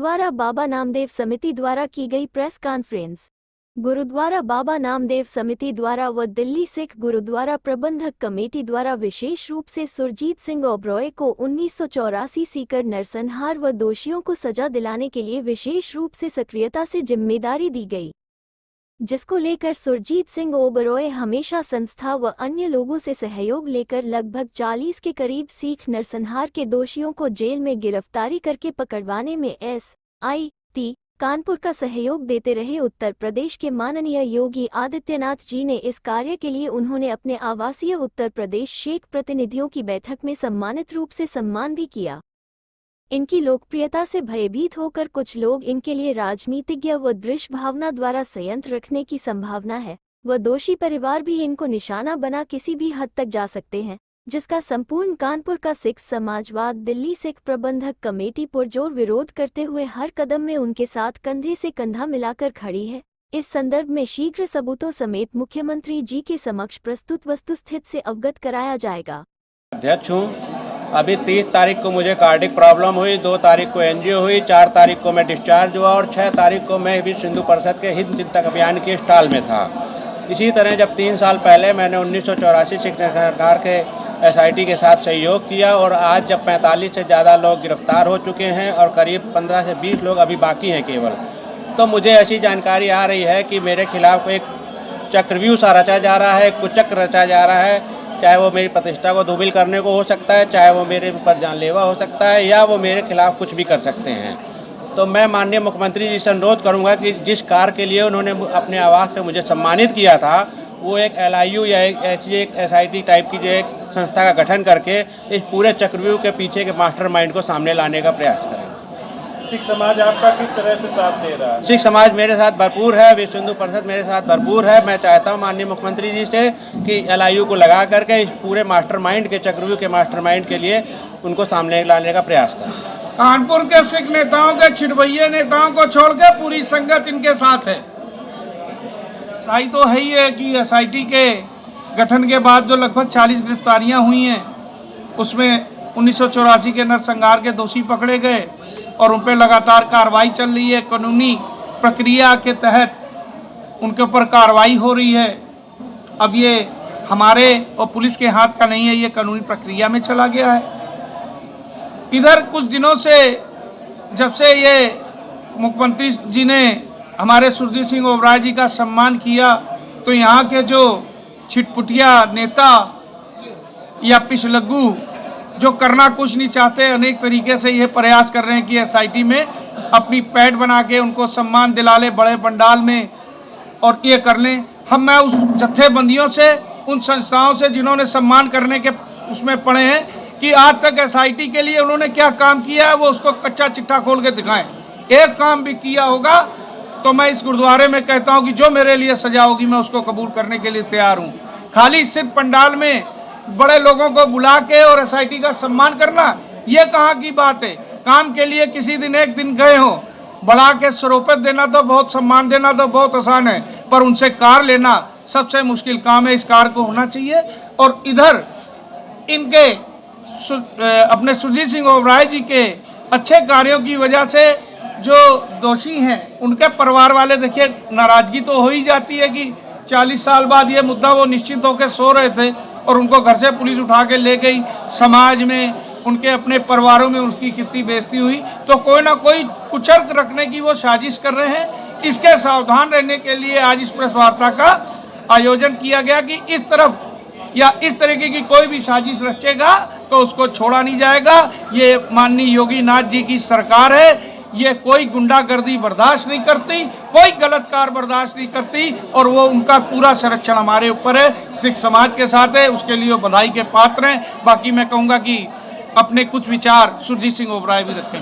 गुरुद्वारा बाबा नामदेव समिति द्वारा की गई प्रेस कॉन्फ्रेंस। गुरुद्वारा बाबा नामदेव समिति द्वारा व दिल्ली सिख गुरुद्वारा प्रबंधक कमेटी द्वारा विशेष रूप से सुरजीत सिंह ओबरॉय को 1984 सीकर नरसंहार व दोषियों को सजा दिलाने के लिए विशेष रूप से सक्रियता से जिम्मेदारी दी गई, जिसको लेकर सुरजीत सिंह ओबरॉय हमेशा संस्था व अन्य लोगों से सहयोग लेकर लगभग 40 के करीब सिख नरसंहार के दोषियों को जेल में गिरफ्तारी करके पकड़वाने में SIT कानपुर का सहयोग देते रहे। उत्तर प्रदेश के माननीय योगी आदित्यनाथ जी ने इस कार्य के लिए उन्होंने अपने आवासीय उत्तर प्रदेश शेख प्रतिनिधियों की बैठक में सम्मानित रूप से सम्मान भी किया। इनकी लोकप्रियता से भयभीत होकर कुछ लोग इनके लिए राजनीतिज्ञ व दृश्य भावना द्वारा संयंत्र रखने की संभावना है व दोषी परिवार भी इनको निशाना बना किसी भी हद तक जा सकते हैं, जिसका संपूर्ण कानपुर का सिख समाजवाद दिल्ली सिख प्रबंधक कमेटी पुरजोर विरोध करते हुए हर कदम में उनके साथ कंधे से कंधा मिलाकर खड़ी है। इस संदर्भ में शीघ्र सबूतों समेत मुख्यमंत्री जी के समक्ष प्रस्तुत वस्तुस्थिति से अवगत कराया जाएगा। अध्यक्ष हूँ। अभी 30 तारीख को मुझे कार्डिक प्रॉब्लम हुई, 2 तारीख को एनजीओ हुई, 4 तारीख को मैं डिस्चार्ज हुआ और 6 तारीख को मैं विश्व हिंदू परिषद के हिंद चिंतक अभियान के स्टॉल में था। इसी तरह जब 3 साल पहले मैंने 1984 सिख सरकार के SIT के साथ सहयोग किया और आज जब 45 से ज़्यादा लोग गिरफ्तार हो चुके हैं और करीब 15 से 20 लोग अभी बाकी हैं केवल, तो मुझे ऐसी जानकारी आ रही है कि मेरे खिलाफ एक चक्रव्यूह सा रचा जा रहा है, कुचक्र रचा जा रहा है। चाहे वो मेरी प्रतिष्ठा को धूमिल करने को हो सकता है, चाहे वो मेरे ऊपर जानलेवा हो सकता है, या वो मेरे खिलाफ कुछ भी कर सकते हैं। तो मैं माननीय मुख्यमंत्री जी से अनुरोध करूंगा कि जिस कार्य के लिए उन्होंने अपने आवास पे मुझे सम्मानित किया था, वो एक LIU या ऐसी एक SIT टाइप की जो एक संस्था का गठन करके इस पूरे चक्रव्यूह के पीछे के मास्टरमाइंड को सामने लाने का प्रयास करें। सिख समाज आपका किस तरह से साथ दे रहा है? सिख समाज मेरे साथ भरपूर है, विश्व हिंदू परिषद मेरे साथ भरपूर है। मैं चाहता हूं माननीय मुख्यमंत्री जी से कि LIU को लगा करके इस पूरे मास्टरमाइंड के चक्रव्यूह के मास्टरमाइंड के लिए उनको सामने लाने का प्रयास करें। कानपुर के सिख नेताओं के छिटभैये नेताओं को छोड़ के पूरी संगत इनके साथ है। ताई तो है ही है कि SIT के गठन के बाद जो लगभग 40 गिरफ्तारियां हुई हैं, उसमें 1984 के नरसंहार के दोषी पकड़े गए और उन पर लगातार कार्रवाई चल रही है। कानूनी प्रक्रिया के तहत उनके ऊपर कार्रवाई हो रही है। अब ये हमारे और पुलिस के हाथ का नहीं है, ये कानूनी प्रक्रिया में चला गया है। इधर कुछ दिनों से जब से ये मुख्यमंत्री जी ने हमारे सुरजीत सिंह ओबरॉय जी का सम्मान किया, तो यहाँ के जो छिटपुटिया नेता या पिछलग्गू जो करना कुछ नहीं चाहते, अनेक तरीके से ये प्रयास कर रहे हैं कि SIT में अपनी पैड बना के उनको सम्मान दिला ले बड़े पंडाल में और ये कर लें। मैं उस जत्थेबंदियों से, उन संस्थाओं से जिन्होंने सम्मान करने के उसमें पड़े हैं कि आज तक SIT के लिए उन्होंने क्या काम किया है, वो उसको कच्चा चिट्ठा खोल के दिखाएं। एक काम भी किया होगा तो मैं इस गुरुद्वारे में कहता हूँ कि जो मेरे लिए सजा होगी मैं उसको कबूल करने के लिए तैयार हूँ। खाली सिर्फ पंडाल में बड़े लोगों को बुला के और SIT का सम्मान करना, ये कहाँ की बात है? काम के लिए किसी दिन एक दिन गए हो, बढ़ा के सरोपत देना तो बहुत, सम्मान देना तो बहुत आसान है, पर उनसे कार लेना सबसे मुश्किल काम है। इस कार को होना चाहिए। और इधर इनके अपने सुरजीत सिंह ओबरॉय जी के अच्छे कार्यों की वजह से जो दोषी हैं उनके परिवार वाले, देखिए नाराजगी तो हो ही जाती है कि 40 साल बाद ये मुद्दा वो निश्चित होकर सो रहे थे और उनको घर से पुलिस उठा के ले गई। समाज में, उनके अपने परिवारों में उसकी कितनी बेइज्जती हुई। तो कोई ना कोई कुचल रखने की वो साजिश कर रहे हैं। इसके सावधान रहने के लिए आज इस प्रेस वार्ता का आयोजन किया गया कि इस तरफ या इस तरीके की कोई भी साजिश रचेगा तो उसको छोड़ा नहीं जाएगा। ये माननीय योगी नाथ जी की सरकार है, ये कोई गुंडागर्दी बर्दाश्त नहीं करती, कोई गलत कार बर्दाश्त नहीं करती और वो उनका पूरा संरक्षण हमारे ऊपर है, सिख समाज के साथ है। उसके लिए वो बधाई के पात्र हैं। बाकी मैं कहूँगा कि अपने कुछ विचार सुरजीत सिंह ओबरॉय भी रखें।